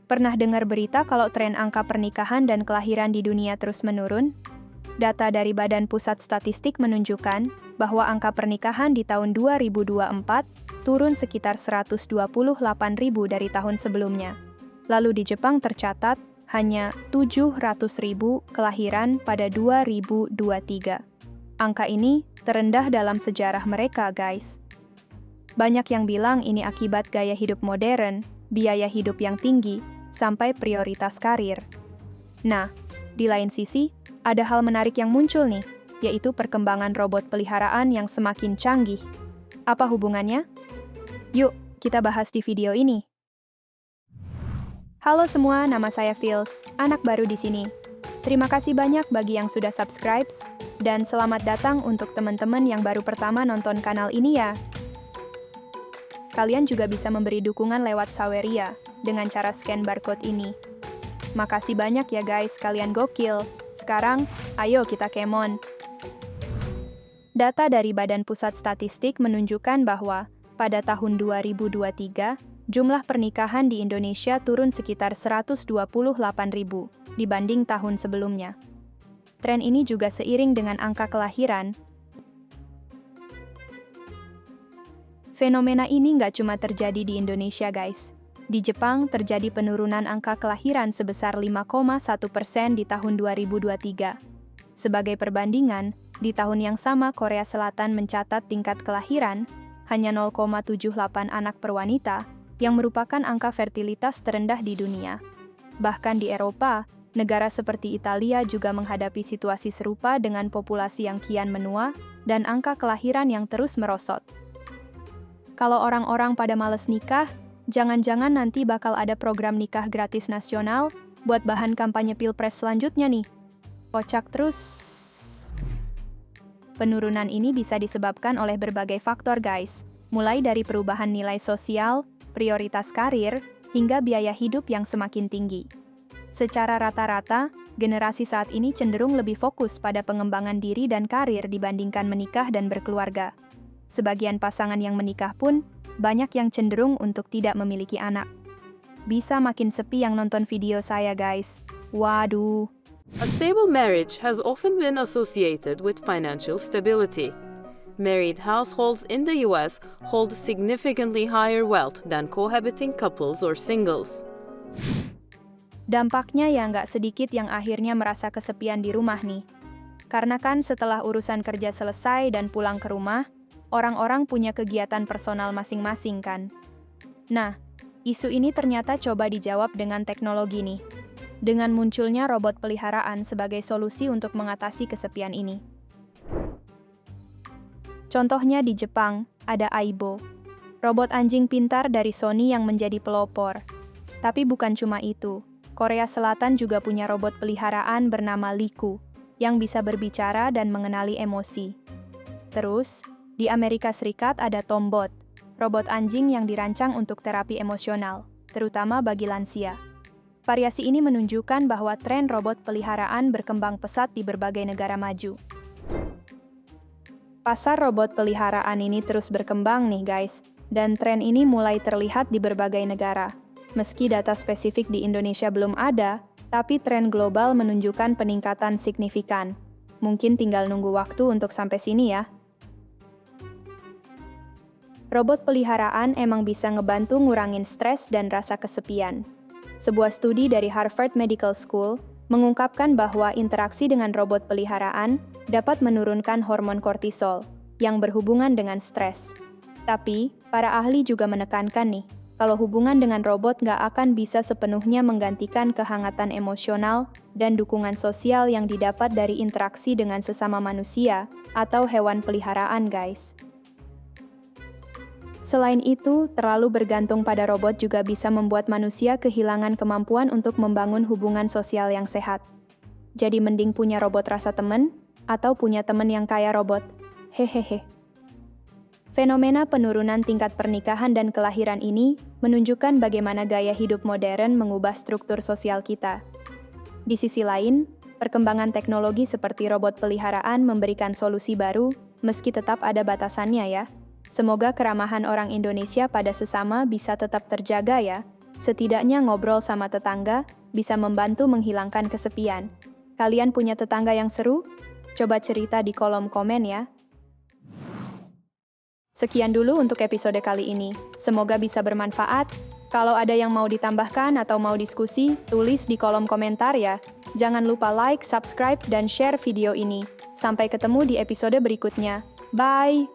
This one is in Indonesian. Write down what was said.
Pernah dengar berita kalau tren angka pernikahan dan kelahiran di dunia terus menurun? Data dari Badan Pusat Statistik menunjukkan bahwa angka pernikahan di tahun 2024 turun sekitar 128.000 dari tahun sebelumnya. Lalu di Jepang tercatat hanya 700.000 kelahiran pada 2023. Angka ini terendah dalam sejarah mereka, guys. Banyak yang bilang ini akibat gaya hidup modern, biaya hidup yang tinggi, sampai prioritas karir. Nah, di lain sisi, ada hal menarik yang muncul nih, yaitu perkembangan robot peliharaan yang semakin canggih. Apa hubungannya? Yuk, kita bahas di video ini. Halo semua, nama saya Fils, anak baru di sini. Terima kasih banyak bagi yang sudah subscribe, dan selamat datang untuk teman-teman yang baru pertama nonton kanal ini ya. Kalian juga bisa memberi dukungan lewat Saweria, dengan cara scan barcode ini. Makasih banyak ya guys, kalian gokil. Sekarang, ayo kita kemon. Data dari Badan Pusat Statistik menunjukkan bahwa pada tahun 2023, jumlah pernikahan di Indonesia turun sekitar 128.000 dibanding tahun sebelumnya. Tren ini juga seiring dengan angka kelahiran. Fenomena ini nggak cuma terjadi di Indonesia guys. Di Jepang terjadi penurunan angka kelahiran sebesar 5,1% di tahun 2023. Sebagai perbandingan, di tahun yang sama Korea Selatan mencatat tingkat kelahiran hanya 0,78 anak per wanita, yang merupakan angka fertilitas terendah di dunia. Bahkan di Eropa, negara seperti Italia juga menghadapi situasi serupa dengan populasi yang kian menua dan angka kelahiran yang terus merosot. Kalau orang-orang pada males nikah, jangan-jangan nanti bakal ada program nikah gratis nasional buat bahan kampanye Pilpres selanjutnya nih. Kocak terus. Penurunan ini bisa disebabkan oleh berbagai faktor guys, mulai dari perubahan nilai sosial, prioritas karir, hingga biaya hidup yang semakin tinggi. Secara rata-rata, generasi saat ini cenderung lebih fokus pada pengembangan diri dan karir dibandingkan menikah dan berkeluarga. Sebagian pasangan yang menikah pun banyak yang cenderung untuk tidak memiliki anak. Bisa makin sepi yang nonton video saya, guys. Waduh. A stable marriage has often been associated with financial stability. Married households in the US hold significantly higher wealth than cohabiting couples or singles. Dampaknya ya nggak sedikit yang akhirnya merasa kesepian di rumah nih. Karena kan setelah urusan kerja selesai dan pulang ke rumah, orang-orang punya kegiatan personal masing-masing kan. Nah, isu ini ternyata coba dijawab dengan teknologi nih. Dengan munculnya robot peliharaan sebagai solusi untuk mengatasi kesepian ini. Contohnya di Jepang, ada Aibo, robot anjing pintar dari Sony yang menjadi pelopor. Tapi bukan cuma itu, Korea Selatan juga punya robot peliharaan bernama Liku, yang bisa berbicara dan mengenali emosi. Terus, di Amerika Serikat ada Tombot, robot anjing yang dirancang untuk terapi emosional, terutama bagi lansia. Variasi ini menunjukkan bahwa tren robot peliharaan berkembang pesat di berbagai negara maju. Pasar robot peliharaan ini terus berkembang nih guys, dan tren ini mulai terlihat di berbagai negara. Meski data spesifik di Indonesia belum ada, tapi tren global menunjukkan peningkatan signifikan. Mungkin tinggal nunggu waktu untuk sampai sini ya. Robot peliharaan emang bisa ngebantu ngurangin stres dan rasa kesepian. Sebuah studi dari Harvard Medical School mengungkapkan bahwa interaksi dengan robot peliharaan dapat menurunkan hormon kortisol, yang berhubungan dengan stres. Tapi, para ahli juga menekankan nih, kalau hubungan dengan robot nggak akan bisa sepenuhnya menggantikan kehangatan emosional dan dukungan sosial yang didapat dari interaksi dengan sesama manusia atau hewan peliharaan guys. Selain itu, terlalu bergantung pada robot juga bisa membuat manusia kehilangan kemampuan untuk membangun hubungan sosial yang sehat. Jadi mending punya robot rasa temen, atau punya temen yang kayak robot. Hehehe. Fenomena penurunan tingkat pernikahan dan kelahiran ini menunjukkan bagaimana gaya hidup modern mengubah struktur sosial kita. Di sisi lain, perkembangan teknologi seperti robot peliharaan memberikan solusi baru, meski tetap ada batasannya ya. Semoga keramahan orang Indonesia pada sesama bisa tetap terjaga ya. Setidaknya ngobrol sama tetangga bisa membantu menghilangkan kesepian. Kalian punya tetangga yang seru? Coba cerita di kolom komen ya. Sekian dulu untuk episode kali ini. Semoga bisa bermanfaat. Kalau ada yang mau ditambahkan atau mau diskusi, tulis di kolom komentar ya. Jangan lupa like, subscribe, dan share video ini. Sampai ketemu di episode berikutnya. Bye!